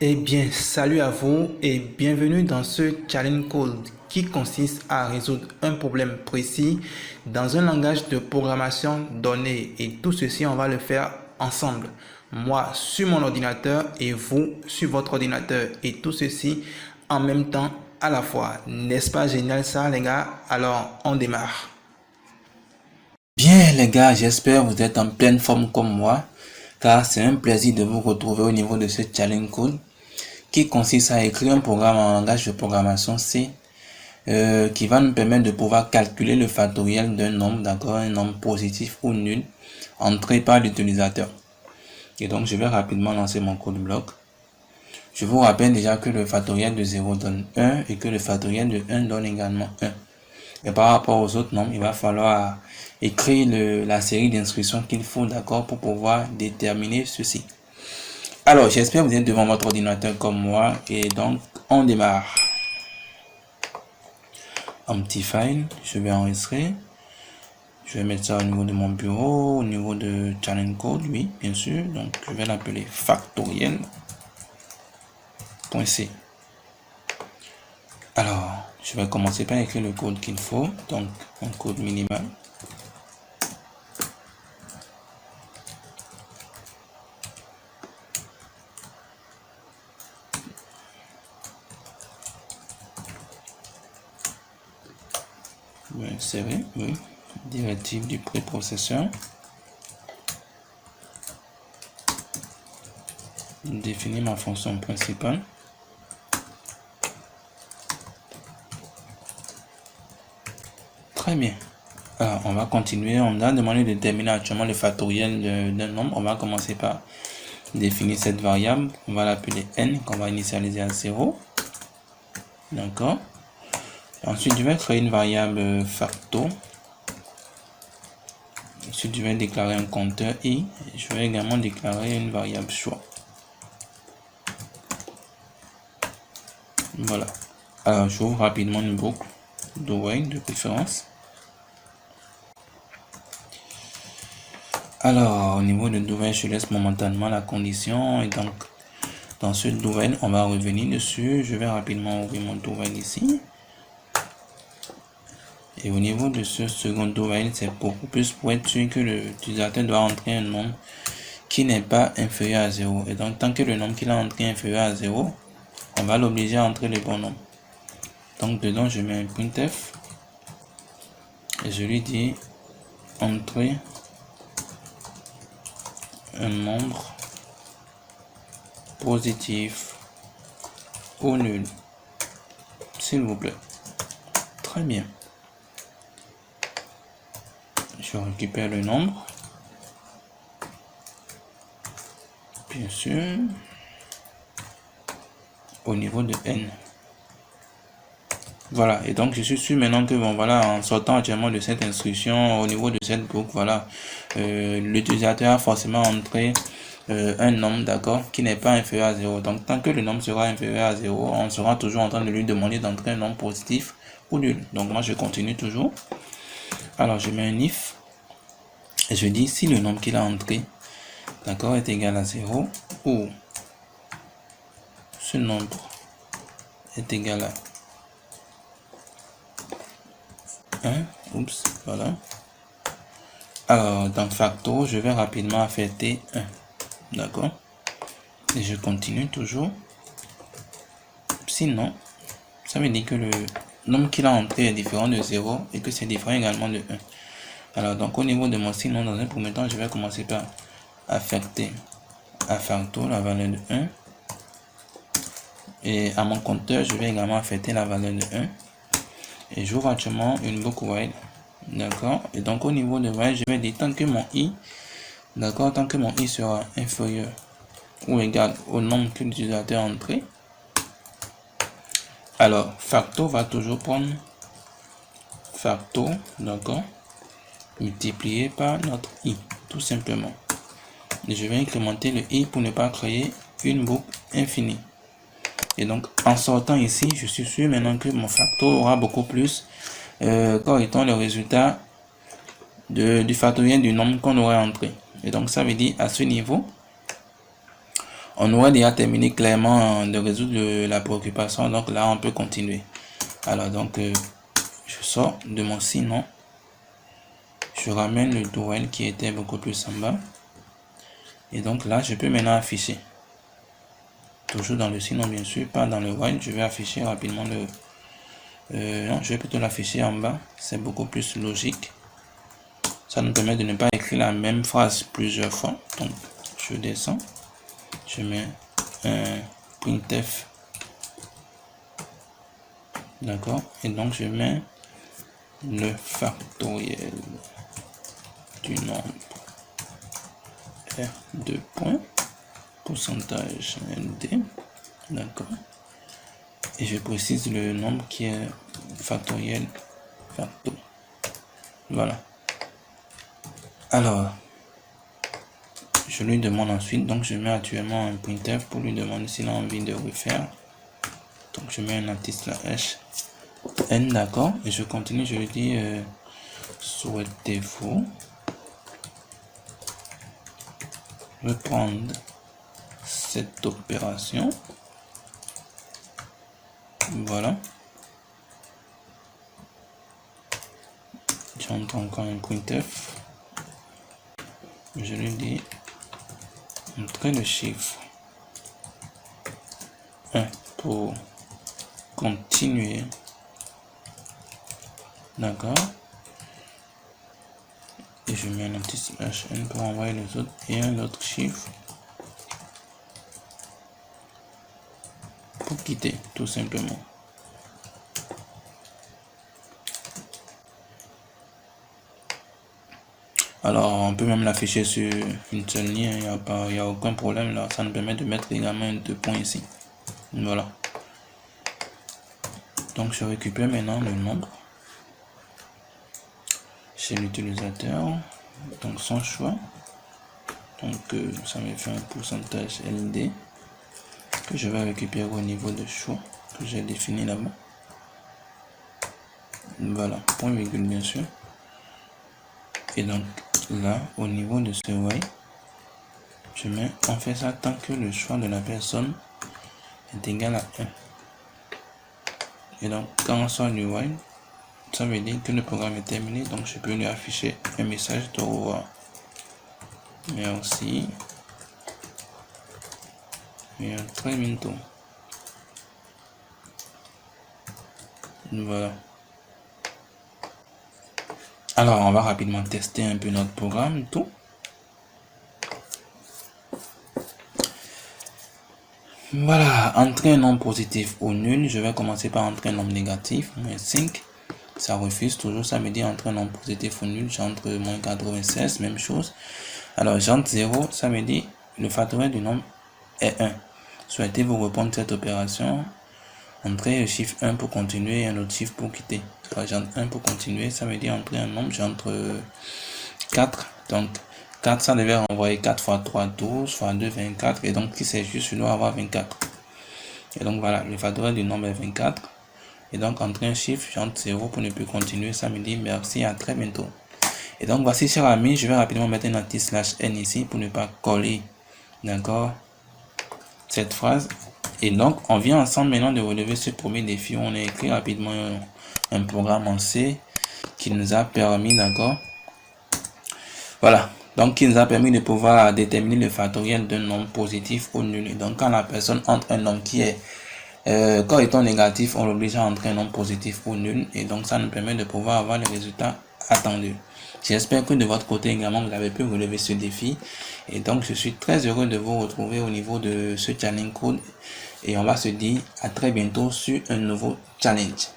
Eh bien, salut à vous et bienvenue dans ce Challenge Code qui consiste à résoudre un problème précis dans un langage de programmation donné. Et tout ceci, on va le faire ensemble. Moi sur mon ordinateur et vous sur votre ordinateur. Et tout ceci en même temps à la fois. N'est-ce pas génial ça, les gars? Alors, on démarre. Bien les gars, j'espère que vous êtes en pleine forme comme moi, car c'est un plaisir de vous retrouver au niveau de ce challenge code qui consiste à écrire un programme en langage de programmation C qui va nous permettre de pouvoir calculer le factoriel d'un nombre, d'accord, un nombre positif ou nul, entré par l'utilisateur. Et donc je vais rapidement lancer mon code bloc. Je vous rappelle déjà que le factoriel de 0 donne 1 et que le factoriel de 1 donne également 1. Et par rapport aux autres nombres, il va falloir écrire la série d'instructions qu'il faut, d'accord, pour pouvoir déterminer ceci. Alors, j'espère que vous êtes devant votre ordinateur comme moi, et donc, on démarre. Un petit file, je vais enregistrer. Je vais mettre ça au niveau de mon bureau, au niveau de Challenge Code, oui, bien sûr. Donc, je vais l'appeler factoriel.c. Alors, je vais commencer par écrire le code qu'il faut, donc un code minimal. Je vais insérer, oui, directive du préprocesseur. Définir ma fonction principale. Très bien. Alors, on va continuer. On a demandé de déterminer actuellement le factoriel d'un nombre. On va commencer par définir cette variable. On va l'appeler n, qu'on va initialiser à 0. D'accord. Ensuite, je vais créer une variable facto. Ensuite, je vais déclarer un compteur i. Et je vais également déclarer une variable choix. Voilà. Alors, j'ouvre rapidement une boucle do while de préférence. Alors, au niveau de do while, je laisse momentanément la condition. Et donc, dans ce do while, on va revenir dessus. Je vais rapidement ouvrir mon do while ici. Et au niveau de ce second do while, c'est beaucoup plus pour être sûr que l'utilisateur doit entrer un nombre qui n'est pas inférieur à 0. Et donc, tant que le nombre qu'il a entré est inférieur à 0, on va l'obliger à entrer le bon nombre. Donc, dedans, je mets un printf. Et je lui dis entrer un nombre positif ou nul, s'il vous plaît. Très bien. Je récupère le nombre, bien sûr, au niveau de n. Voilà, et donc je suis sûr maintenant que bon voilà, en sortant actuellement de cette instruction au niveau de cette boucle, voilà, l'utilisateur a forcément entré un nombre, d'accord, qui n'est pas inférieur à 0. Donc tant que le nombre sera inférieur à 0, on sera toujours en train de lui demander d'entrer un nombre positif ou nul. Donc moi je continue toujours. Alors je mets un if et je dis si le nombre qu'il a entré, d'accord, est égal à 0 ou ce nombre est égal à 1, oups, voilà. Alors, dans facto, je vais rapidement affecter 1, d'accord. Et je continue toujours. Sinon, ça veut dire que le nombre qu'il a entré est différent de 0 et que c'est différent également de 1. Alors, donc au niveau de mon sinon, dans un premier temps, je vais commencer par affecter à facto la valeur de 1. Et à mon compteur, je vais également affecter la valeur de 1. Et j'ouvre actuellement une boucle while, d'accord. Et donc au niveau de while, je vais dire tant que mon i, d'accord, tant que mon i sera inférieur ou égal au nombre que l'utilisateur a entré, alors facto va toujours prendre facto, d'accord, multiplié par notre i, tout simplement. Et je vais incrémenter le i pour ne pas créer une boucle infinie. Et donc, en sortant ici, je suis sûr maintenant que mon facto aura beaucoup plus comme étant le résultat du factoriel du nombre qu'on aurait entré. Et donc, ça veut dire à ce niveau, On aurait déjà terminé clairement de résoudre la préoccupation. Donc là, on peut continuer. Alors donc, je sors de mon sinon. Je ramène le while qui était beaucoup plus en bas. Et donc là, je peux maintenant afficher. Toujours dans le sinon, bien sûr, pas dans le while. Je vais afficher rapidement le... non, je vais plutôt l'afficher en bas. C'est beaucoup plus logique. Ça nous permet de ne pas écrire la même phrase plusieurs fois. Donc, je descends. Je mets un printf. D'accord. Et donc, je mets le factoriel du nombre R2 points, pourcentage ND. D'accord. Et je précise le nombre qui est factoriel facto. Voilà. Alors, je lui demande ensuite, donc je mets actuellement un printf pour lui demander s'il a envie de refaire. Donc je mets un /h n, d'accord, et je continue, je lui dis souhaitez-vous reprendre cette opération. Voilà. J'entre encore un printf. Je lui dis entrer le chiffre 1 pour continuer. D'accord. Et je mets un /n pour envoyer les autres et un autre chiffre pour quitter, tout simplement. Alors, on peut même l'afficher sur une seule ligne, il n'y a aucun problème là. Ça nous permet de mettre également un 2 points ici. Voilà. Donc, je récupère maintenant le nombre chez l'utilisateur. Donc, son choix. Donc, ça me fait un pourcentage LD que je vais récupérer au niveau de choix que j'ai défini là-bas. Voilà, point virgule bien sûr. Et donc, là, au niveau de ce while, je mets, on fait ça tant que le choix de la personne est égal à 1. Et donc, quand on sort du while, ça veut dire que le programme est terminé. Donc, je peux lui afficher un message de au revoir. Merci. Et à très bientôt. Voilà. Alors, on va rapidement tester un peu notre programme, tout. Voilà, entrer un nombre positif ou nul. Je vais commencer par entrer un nombre négatif, moins 5. Ça refuse toujours, ça me dit entrer un nombre positif ou nul. J'entre moins 96, même chose. Alors, j'entre 0, ça me dit le factoriel du nombre est 1. Souhaitez-vous répondre cette opération? Entrer le chiffre 1 pour continuer et un autre chiffre pour quitter. Alors, j'entre 1 pour continuer, ça veut dire entrer un nombre, j'entre 4. Donc, 4, ça devait renvoyer 4 fois 3, 12, fois 2, 24. Et donc, si c'est juste, je dois avoir 24. Et donc, voilà, le factoriel du nombre est 24. Et donc, entrer un chiffre, j'entre 0 pour ne plus continuer, ça me dit merci, à très bientôt. Et donc, voici, cher ami, je vais rapidement mettre un /n ici pour ne pas coller, d'accord, cette phrase. Et donc, on vient ensemble maintenant de relever ce premier défi. On a écrit rapidement un programme en C qui nous a permis, d'accord, voilà, donc qui nous a permis de pouvoir déterminer le factoriel d'un nombre positif ou nul. Et donc, quand la personne entre un nombre qui est quand étant négatif, on l'oblige à entrer un nombre positif ou nul. Et donc, ça nous permet de pouvoir avoir les résultats attendus. J'espère que de votre côté également, vous avez pu relever ce défi. Et donc, je suis très heureux de vous retrouver au niveau de ce challenge code. Et on va se dire à très bientôt sur un nouveau challenge.